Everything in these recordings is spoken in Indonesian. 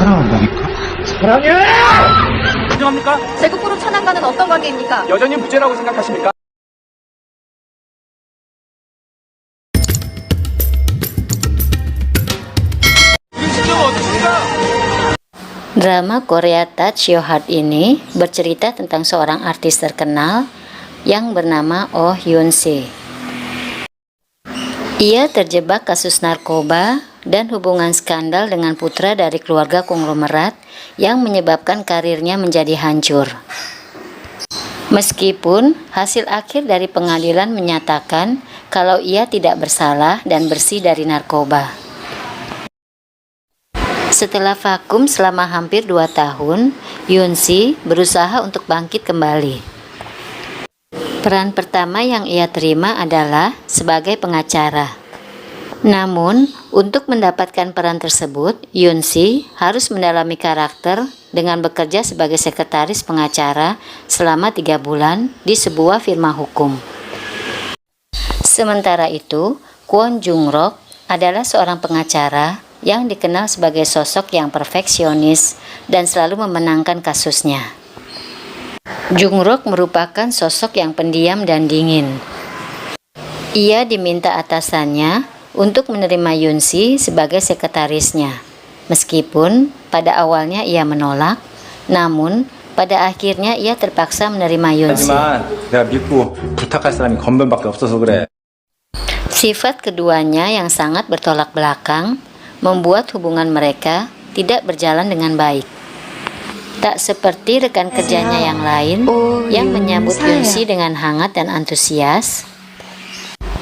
사랑한다니까? 사랑해! 인정합니까? 제국부로 천안과는 어떤 관계입니까? 여전히 무죄라고 생각하십니까? 이런 심정은 어떠십니까? Drama Korea Touch Your Heart ini bercerita tentang seorang artis terkenal yang bernama Oh Hyun Si. Ia terjebak kasus narkoba dan hubungan skandal dengan putra dari keluarga konglomerat yang menyebabkan karirnya menjadi hancur. Meskipun hasil akhir dari pengadilan menyatakan kalau ia tidak bersalah dan bersih dari narkoba. Setelah vakum selama hampir 2 tahun, Hyun Si berusaha untuk bangkit kembali. Peran pertama yang ia terima adalah sebagai pengacara. Namun, untuk mendapatkan peran tersebut, Hyun Si harus mendalami karakter dengan bekerja sebagai sekretaris pengacara selama 3 bulan di sebuah firma hukum. Sementara itu, Kwon Jung Rok adalah seorang pengacara yang dikenal sebagai sosok yang perfeksionis dan selalu memenangkan kasusnya. Jung Rok merupakan sosok yang pendiam dan dingin. Ia diminta atasannya untuk menerima Hyun Si sebagai sekretarisnya. Meskipun pada awalnya ia menolak, namun pada akhirnya ia terpaksa menerima Hyun Si. 하지만 내가 믿고 부탁할 사람이 건변밖에 없어서 그래. Sifat keduanya yang sangat bertolak belakang membuat hubungan mereka tidak berjalan dengan baik. Tak seperti rekan kerjanya yang lain yang menyambut Hyun Si dengan hangat dan antusias,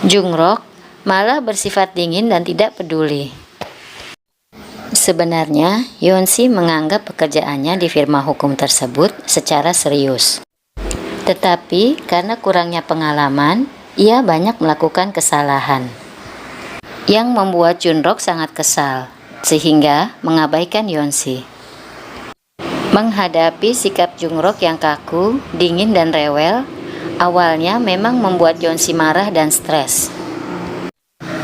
Jung Rok malah bersifat dingin dan tidak peduli. Sebenarnya, Hyun Si menganggap pekerjaannya di firma hukum tersebut secara serius. Tetapi karena kurangnya pengalaman, ia banyak melakukan kesalahan yang membuat Jung Rok sangat kesal, sehingga mengabaikan Hyun Si. Menghadapi sikap Jung Rok yang kaku, dingin dan rewel, awalnya memang membuat Hyun Si marah dan stres.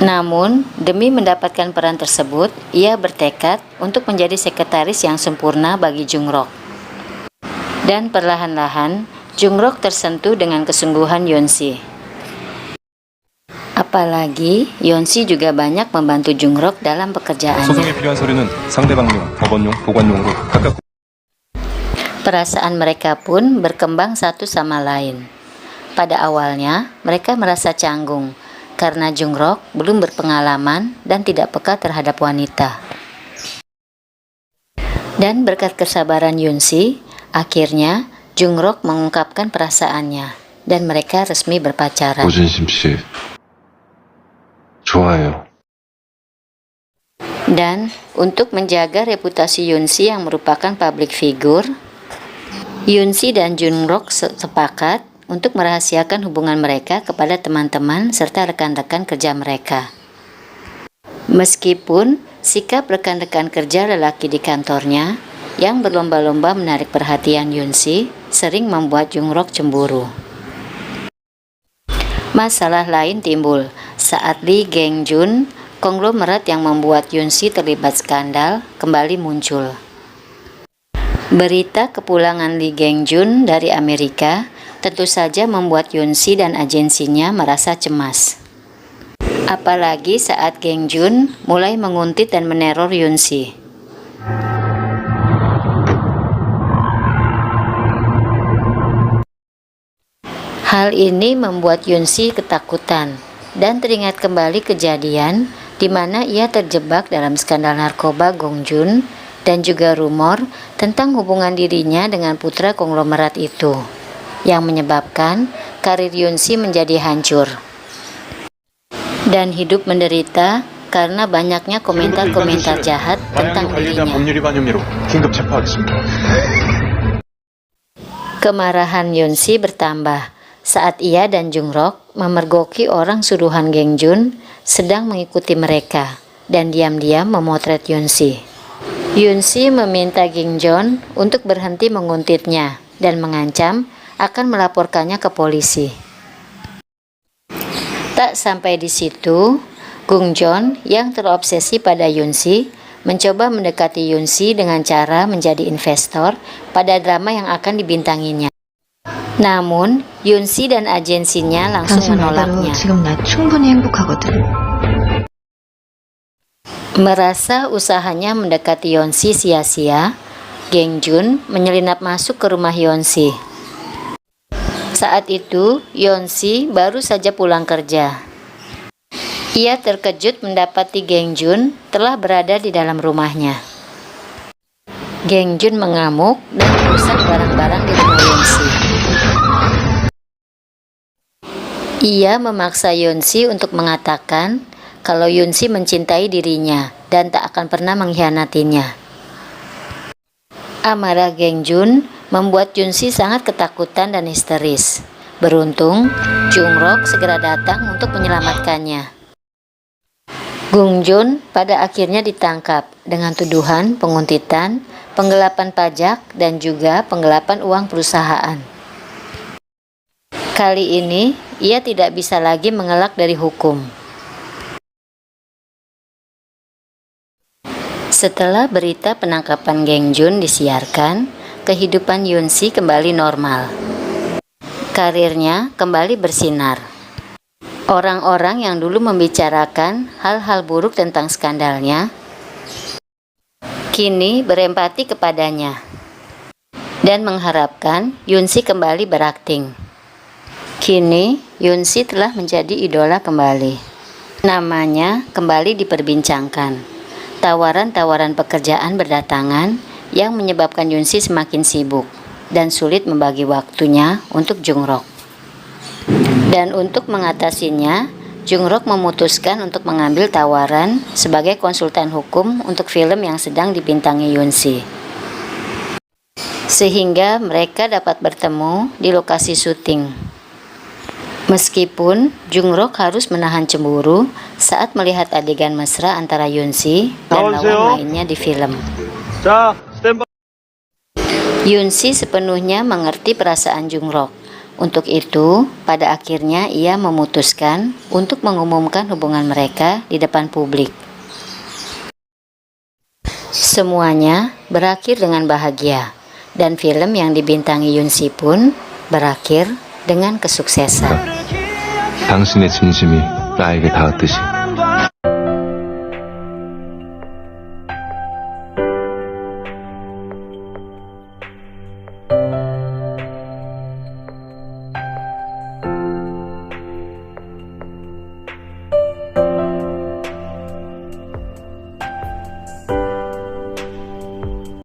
Namun, demi mendapatkan peran tersebut, ia bertekad untuk menjadi sekretaris yang sempurna bagi Jung Rok. Dan perlahan-lahan, Jung Rok tersentuh dengan kesungguhan Hyun Si. Apalagi, Hyun Si juga banyak membantu Jung Rok dalam pekerjaannya. 소송에 필요한 서류는 상대방용, 법원용, 보관용으로 각각. Perasaan mereka pun berkembang satu sama lain. Pada awalnya, mereka merasa canggung karena Jung Rok belum berpengalaman dan tidak peka terhadap wanita. Dan berkat kesabaran Hyun Si, akhirnya Jung Rok mengungkapkan perasaannya dan mereka resmi berpacaran. 오진심 씨, 좋아해요. Dan untuk menjaga reputasi Hyun Si yang merupakan public figure, Hyun Si dan Jung Rok sepakat untuk merahasiakan hubungan mereka kepada teman-teman serta rekan-rekan kerja mereka. Meskipun sikap rekan-rekan kerja lelaki di kantornya yang berlomba-lomba menarik perhatian Hyun Si sering membuat Jung Rok cemburu. Masalah lain timbul saat Lee Geng Jun, konglomerat yang membuat Hyun Si terlibat skandal, kembali muncul. Berita kepulangan Lee Geng Jun dari Amerika tentu saja membuat Hyun Si dan agensinya merasa cemas. Apalagi saat Geng Jun mulai menguntit dan meneror Hyun Si. Hal ini membuat Hyun Si ketakutan dan teringat kembali kejadian di mana ia terjebak dalam skandal narkoba Gong Jun dan juga rumor tentang hubungan dirinya dengan putra konglomerat itu, yang menyebabkan karir Hyun Si menjadi hancur dan hidup menderita karena banyaknya komentar-komentar jahat tentang dirinya. Kemarahan Hyun Si bertambah saat ia dan Jung Rok memergoki orang suruhan Geng Jun sedang mengikuti mereka dan diam-diam memotret Hyun Si. Hyun Si meminta Geng Jun untuk berhenti menguntitnya dan mengancam akan melaporkannya ke polisi. Tak sampai di situ, Gung Jon yang terobsesi pada Hyun Si mencoba mendekati Yoon-si dengan cara menjadi investor pada drama yang akan dibintanginya. Namun, Yoon-si dan agensinya langsung 당신 말대로 menolaknya. 지금 나 충분히 행복하거든. Merasa usahanya mendekati Yoon-si sia-sia, Gang-jun menyelinap masuk ke rumah Yoon-si. Saat itu, Yoon-si baru saja pulang kerja. Ia terkejut mendapati Gang-jun telah berada di dalam rumahnya. Gang-jun mengamuk dan merusak barang-barang di rumah Yoon-si. Ia memaksa Yoon-si untuk mengatakan kalau Yoon-si mencintai dirinya dan tak akan pernah mengkhianatinya. Amarah Gang-jun membuat Yoon-si sangat ketakutan dan histeris. Beruntung, Jung-rok segera datang untuk menyelamatkannya. Gung-jun pada akhirnya ditangkap dengan tuduhan penguntitan, penggelapan pajak, dan juga penggelapan uang perusahaan. Kali ini, ia tidak bisa lagi mengelak dari hukum. Setelah berita penangkapan Gang-jun disiarkan, kehidupan Yoon-si kembali normal. Karirnya kembali bersinar. Orang-orang yang dulu membicarakan hal-hal buruk tentang skandalnya, kini berempati kepadanya dan mengharapkan Yoon-si kembali berakting. Kini, Yoon-si telah menjadi idola kembali. Namanya kembali diperbincangkan. Tawaran-tawaran pekerjaan berdatangan yang menyebabkan Yoon-si semakin sibuk dan sulit membagi waktunya untuk Jung-rok. Dan untuk mengatasinya, Jung-rok memutuskan untuk mengambil tawaran sebagai konsultan hukum untuk film yang sedang dibintangi Yoon-si. Sehingga mereka dapat bertemu di lokasi syuting. Meskipun Jung-rok harus menahan cemburu saat melihat adegan mesra antara Yoon-si dan lawan lainnya di film. Yoon-si sepenuhnya mengerti perasaan Jung-rok. Untuk itu, pada akhirnya ia memutuskan untuk mengumumkan hubungan mereka di depan publik. Semuanya berakhir dengan bahagia, dan film yang dibintangi Yoon-si pun berakhir dengan kesuksesan. 당신의 진심이 나에게 닿았듯이.